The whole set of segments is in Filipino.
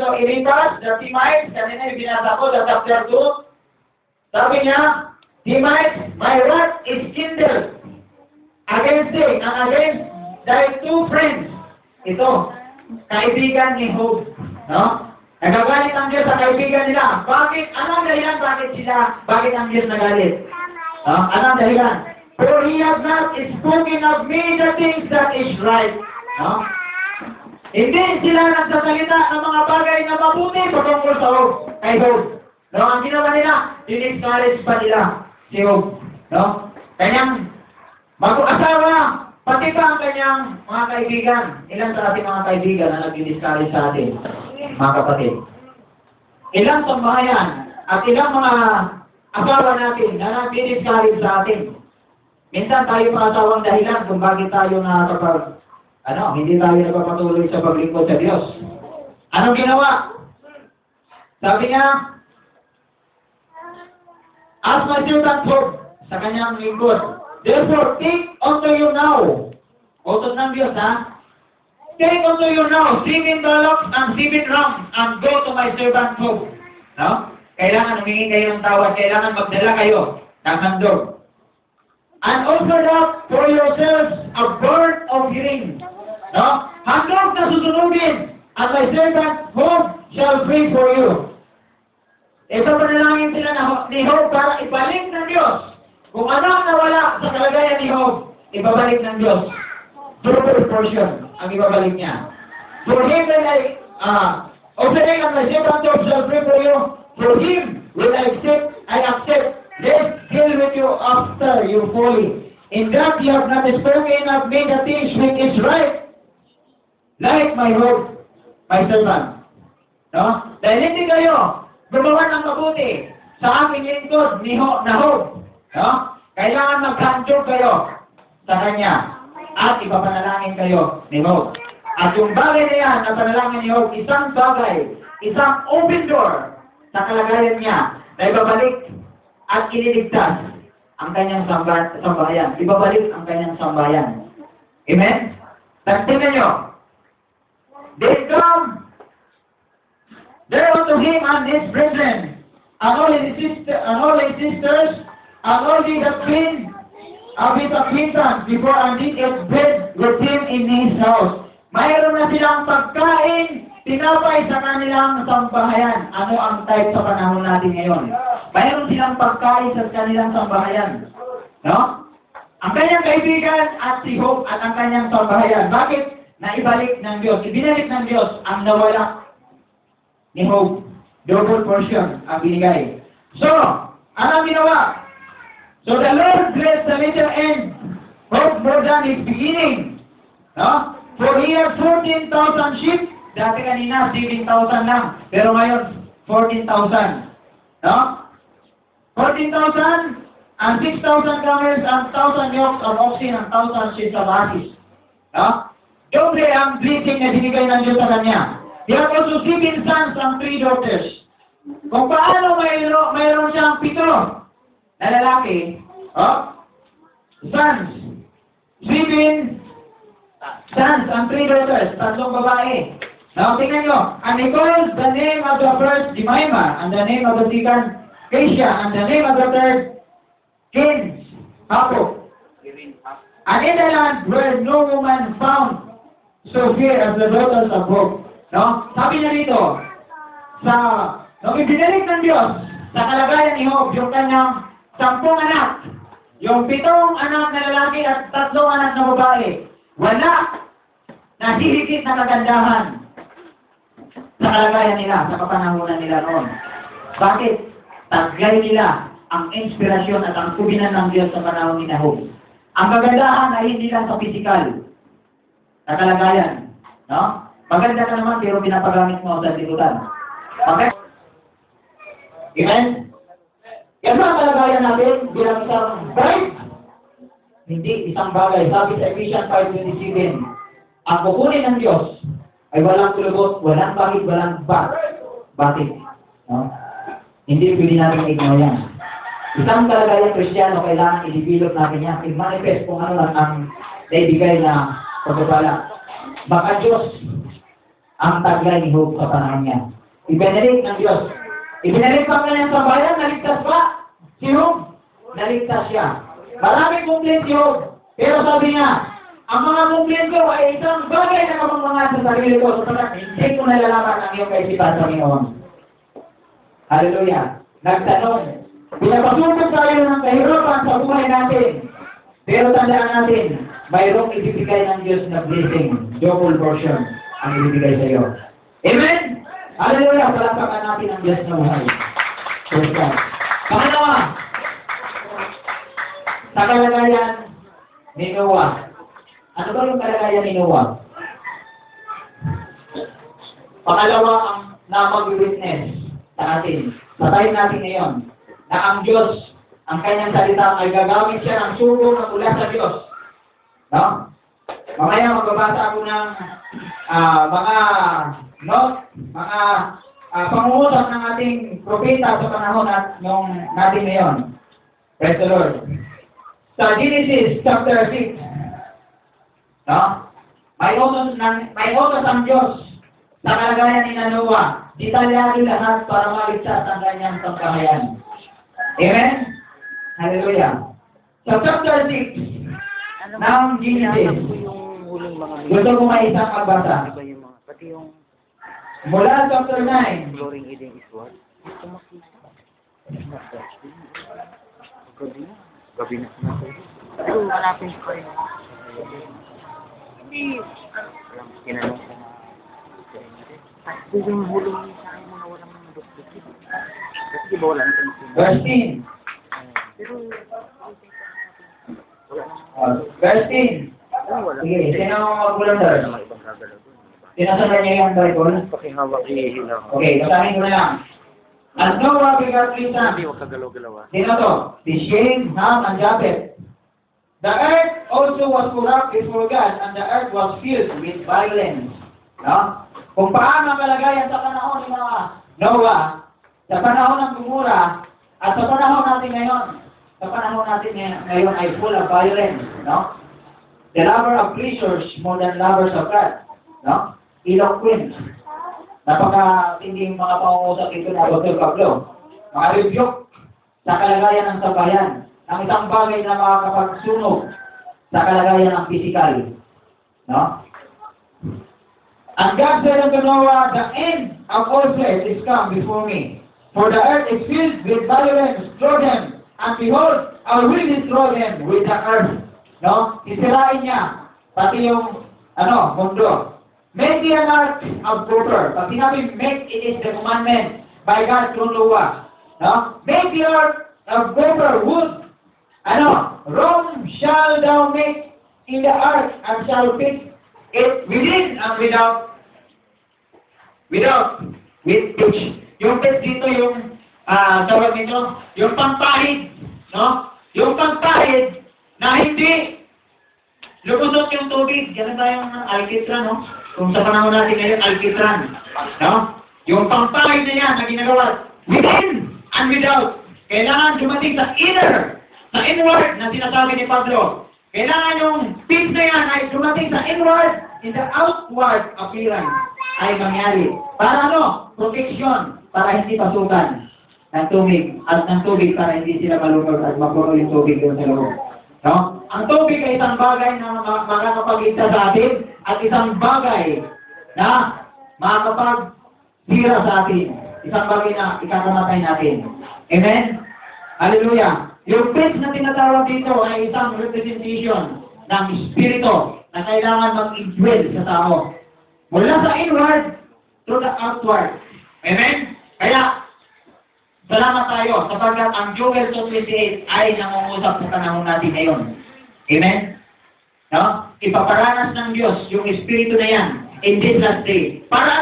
to Eliphaz, the Temites, kanina yung binasa ko, the chapter 2. Sabi niya, Temites, my wrath is kindled against thee and against thy two friends. Ito, kaibigan ni Job. No? Nagagalit ang Diyos sa kaibigan nila. Bakit? Anong dahilan? Bakit ang Diyos nagalit? No? Anong dahilan? For he has not spoken of me the things that is right. No? Hindi sila nagsasalita ng mga bagay na mabuti patungkol sa Job. Kay Job. No? Ang ginawa nila, diniscourage pa nila si Job. No? Kanyang mag-asawa, pati pa ang kanyang mga kaibigan. Ilan sa ating mga kaibigan na nag-discourage sa atin, mga kapatid? Ilang sambahayan at ilang mga asawa natin na nag-discourage sa atin. Minsan tayo makasawang dahilan kung bakit tayo hindi tayo nagpapatuloy sa paglingkod sa Diyos. Anong ginawa? Sabi niya, as my servant Job, sa kanyang lingkod, therefore, take unto you now. Utos ng Diyos, ha? Take unto you now 7 bullocks and 7 rams and go to my servant Job. No? Kailangan humingi kayo ng tawad. Kailangan magdala kayo ng handog. And offer up for yourselves a burnt offering. No? Handog na susunugin. And my servant Job shall pray for you. Ito panalangin sila ni Job para ibalik ng Diyos. Kung ano ang nawala sa kalagayan ni Job, ibabalik ng Diyos. Double portion ang ibabalik niya. For him will offering of my servant Job shall pray for you. For him will I accept. Let's deal with you after your folly. In that you have not spoken of me the things which is right. Like my Job, my servant. No? Dahil hindi kayo gumawa ng mabuti sa aming lingkod na Job. No? Kailangan mag-handog kayo sa kanya at ipapanalangin kayo ni Job. At yung bagay na yan na panalangin ni Job, isang bagay, isang open door sa kalagayan niya na ibabalik at ililigtas ang kanyang sambahayan. Ibabalik ang kanyang sambahayan. Amen? Tingnan nyo. They come there unto him and his brethren, and all his sisters, and all he that been of his acquaintance before and did eat bread with him in his house. Mayroon na silang pagkain, tinapay sa kanilang sambahayan. Ano ang type sa panahon natin ngayon? Mayroon silang pagkain sa kanilang sambahayan. No? Ang kanyang kaibigan at si Job at ang kanyang sambahayan. Bakit? Naibalik ng Diyos. Ibinalik ng Diyos ang nawala ni Job. Double portion ang binigay. So, anong ginawa? So the Lord blessed the little end. Hope more than his beginning. No? For he has 14,000 sheep. Dati kanina, 7,000 lang. Pero ngayon, 14,000. No? 14,000 and 6,000 camels and 1,000 yokes of oxen and 1,000 sheep of asses. No? Doble ang blessing na binigay ng Diyos sa kanya. He has also 7 sons and 3 daughters. Kung paano mayroon siyang 7 na lalaki, sons, 7 sons and 3 daughters, 3 babae. Now, tingnan nyo, and he calls the name of the first Jemima, and the name of the second Kesia, and the name of the third Kins, Happo. And in the land where no woman found so fair as the daughters of Job. No? Sabi niya dito, nung ibinalik ng Diyos sa kalagayan ni Job, yung kanyang 10 anak, yung 7 anak na lalaki at 3 anak na babae, wala na hihigit na kagandahan sa kalagayan nila, sa kapanahunan nila noon. Bakit? Taglay nila ang inspirasyon at ang kubinan ng Diyos sa panahon ni Job. Ang kagandahan ay hindi lang sa pisikal na kalagayan. No? Maganda ka naman pero pinapagamit mo sa titutan. Okay? Amen? Yan ang kalagayan natin bilang isang bride. Hindi isang bagay. Sabi sa Ephesians 5:27, ang kukunin ng Diyos ay walang kulubot, walang bakit, walang bakit. No? Hindi pwede natin ignore yan. Isang kalagayan Kristiyano, kailangan i-develop natin yan. I-manifest kung ano lang ang naibigay na pagpapala. Baka Diyos, ang taglay ni Job sa panahon niya. Ibinalik ng Diyos. Ibinalik pa kanyang sambahayan, naligtas pa. Si Job, naligtas siya. Maraming complaint si Job. Pero sabi niya, ang mga complaint ko ay isang bagay na kamangmangan sa sarili ko sapagkat hindi ko nalalaman ang iyong kaisipan sa Panginoon. Hallelujah. Nagtanong, pinapasubok tayo ng kahirapan sa buhay natin. Pero tandaan natin, mayroong ibibigay ng Diyos na blessing, double portion ang ibibigay sa iyo. Amen? Hallelujah! Palapakan natin ang Diyos na buhay. Praise God. Pangalawa, sa kalagayan ni Noah. Ano ba yung kalagayan ni Noah? Pangalawa ang napag-witness sa atin. Sa time natin ngayon, na ang Diyos, ang kanyang salita ay gagamit siya ng sugo na mula sa Diyos. No? Mamaya magbabasa ako ng mga pangungusap ng ating propeta sa panahon nung natin ngayon. Praise the Lord. Sa Genesis chapter 6, no? May utos ang Diyos sa kalagayan ni Noah. Detalyado lahat para maligtas ang kanyang pagkamayan. Amen? Hallelujah. Sa chapter 6 ng Genesis, gusto ko may isang magbasa. Pati yung Mula chapter 9. Exploring Eden is what? Gusto makita. Gabi na sinasabi. Pero hanapin ko kayo. Hindi. Alam, kinanong ko na. Kasi yung hulong niya sa akin mo na walang doktor. Kasi di ba wala na ito? Verse 10. Pero wala na. Verse 10. Wala. Sige, sino ang mag-volunteer? Wala na ibang gagalaw doon. Sinasabi niya yung Bible? Pakihawak ihihilaw. Okay, basahin ko na lang. At Noah begat three sons. Hindi, huwag kagalaw-galaw. Sino to? Si Shem, Ham, and Japheth. The earth also was corrupt before God, and the earth was filled with violence. No? Kung paano ang kalagayan sa panahon ni Noah, sa panahon ng Gomora, at sa panahon natin ngayon, sa panahon natin ngayon ay full of violence. No? The lover of pleasures more than lovers of God. No? Eloquent. Napaka-tinding mga pangungusap ito na Dr. Pablo. Mga rebuke sa kalagayan ng sambayan. Ang isang bagay na makakapagsunog sa kalagayan ng physical. No? And God said unto Noah, the end of all flesh is come before me. For the earth is filled with violence, destroy them. And behold, I will destroy them with the earth. No? Isirain niya. Pati yung, mundo. Make the ark of copper. Pag sinabi, make, it is the commandment by God through Noah. No? Make the ark of copper, wood. Rome shall thou make in the ark, and shall fix it within and without. With pitch. Yung pitch dito, yung, tawag nito, yung pampahid. No? Yung pampahid na hindi lumusot yung tubig. Ganun tayong alkitran, no? Kung sa panahon natin ngayon, alkitran. No? Yung pampahid na yan na ginagawa within and without. Kailangan dumating sa inner, sa inward na sinasabi ni Pablo. Kailangan yung peace na yan ay dumating sa inward, in the outward appearance ay mangyari. Para protection, para hindi pasukan ng tubig, at ng tubig para hindi sila malunod at mapuno yung tubig doon sa loob. No? Ang tubig ay isang bagay na makakapagligtas sa atin at isang bagay na makakapagsira sa atin. Isang bagay na ikakamatay natin. Amen? Hallelujah! Yung faith na tinatawag dito ay isang representation ng Espiritu na kailangan mag-indwell sa tao. Mula sa inward to the outward. Amen? Kaya, salamat tayo sapagkat ang Joel 2:28 ay nangungusap sa panahon natin ngayon. Amen? No? Ipaparanas ng Diyos yung Espiritu na yan in this last day. Para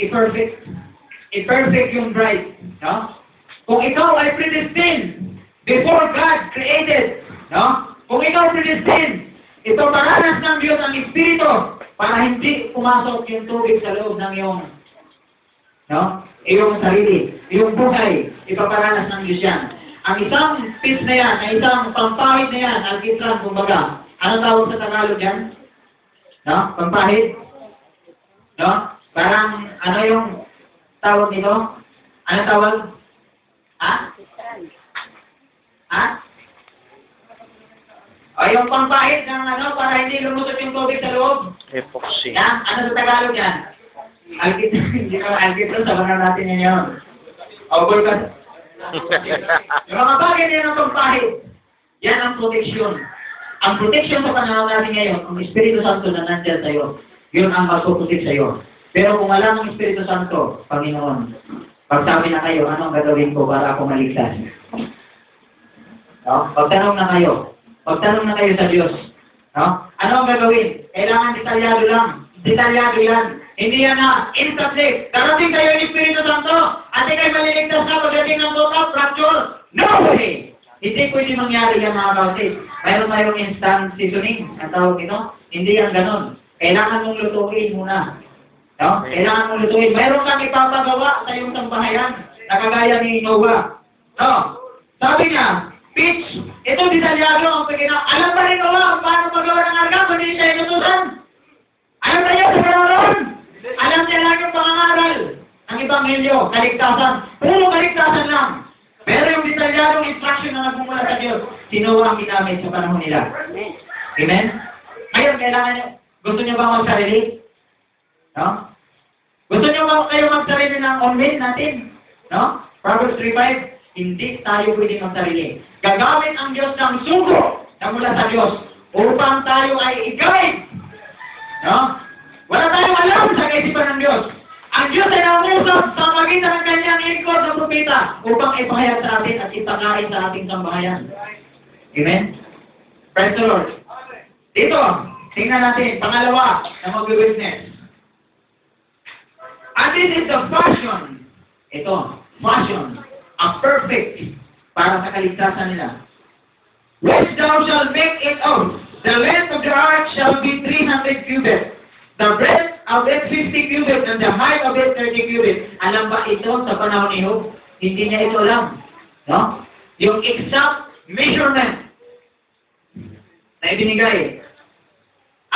I-perfect. I-perfect yung bride. No? Kung ikaw ay predestined before God created, no? Kung ikaw predestined, ipaparanas ng Diyos ang Espiritu para hindi pumasok yung tubig sa loob ng iyong iyong sarili, iyong buhay, ipaparanas ng Diyos yan. Ang isang pitch na yan, ang isang pampahid na yan, alkitran, kumbaga, ano tawag sa Tagalog yan? No? Pampahid? No? Parang, ano yung tawag nito? Ano tawag? Ha? Ha? O yung pampahit ng ano, para hindi lumusot yung tubig sa loob. Epoxy. Yan, ano sa Tagalog yan? Alkit, hindi ko alkit sa mga natin yan yun. O, bulkan. Yung mga bagay na yan ang pampahit. Yan ang proteksyon. Ang proteksyon sa panahon natin ngayon, ang Espiritu Santo na nandiyan sa'yo, yun ang magpuputik sa'yo. Pero kung wala ng Espiritu Santo, Panginoon, pagsabi na kayo, anong gagawin ko para ako maligtas? No? Pagtanong na kayo sa Diyos. No? Ano ang gagawin? Kailangan detalyado lang. Detalyado yan. Hindi yan na instantly. Darating kayo ng Espiritu Santo at ikay maliligtas na pagdating ng total fracture. No way! Hindi pwede mangyari yan mga kautis. Mayroong instant seasoning. Ang tawag ito. Hindi yan ganon. Kailangan mong lutuin muna. No? Kailangan mong lutuin. Mayroon kang ipapagawa sa iyong sambahayan. Nakagaya ni Noah. No? Sabi niya, Pitch, ito detalyado ang pagkina. Alam ba rin Noah paano magawa ng arka? Hindi siya inutusan. Alam ba yan sa karoon? Alam niya lang yung pangangaral ng Ebanghelyo, kaligtasan. Puro kaligtasan lang. Pero yung detalyadong instruction na nagmumula sa Diyos, si Noah ang ginamit sa panahon nila. Amen? Ngayon, kailangan nyo, gusto nyo ba magsarili? No? Gusto nyo ba kayo magsarili ng on-mail natin? No? Proverbs 3:5, hindi tayo pwede magsarili. Gagamit ang Diyos ng sugo na mula sa Diyos upang tayo ay i-guide. No? Wala tayong alam sa kaisipan ng Diyos. Ang Diyos ay namusap sa magitan ng kanyang lingkod na propeta upang ipahayag sa atin at ipakain sa ating sambahayan. Amen? Praise the Lord. Dito, tingnan natin, pangalawa na mag-witness. And this is the fashion. Ito, fashion. A perfect para sa kaligtasan nila. Which thou shalt make it out. The length of the ark shall be 300 cubits. The breadth of it 50 cubits and the height of it 30 cubits. Alam ba ito sa panahon ni Job? Hindi niya ito alam. No? Yung exact measurement na ibinigay.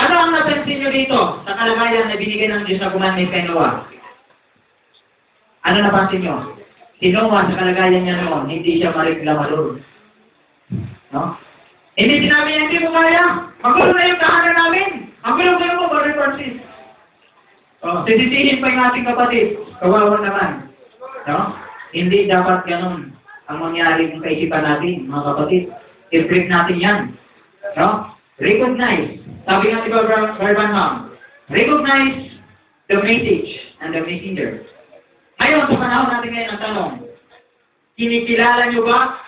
Ano ang napansin nyo dito sa kalagayan na binigay ng Diyos na commandment kay Noah? Ano napansin nyo? Si Noah sa kalagayan niya noon, hindi siya mareklamador. No? Hindi sinabi niya, hindi mo kaya. Magulo na yung tahanan namin. Magulo kayo mo, Brother Francis. Sisisihin pa yung ating kapatid. Kawawa naman. No? Hindi dapat ganun ang mangyari ng kaisipan natin, mga kapatid. I-break natin yan. No? Recognize. Sabi nga si Brother Branham, recognize the message and the messenger. Ngayon, sa panahon natin ngayon ang tanong, kinikilala nyo ba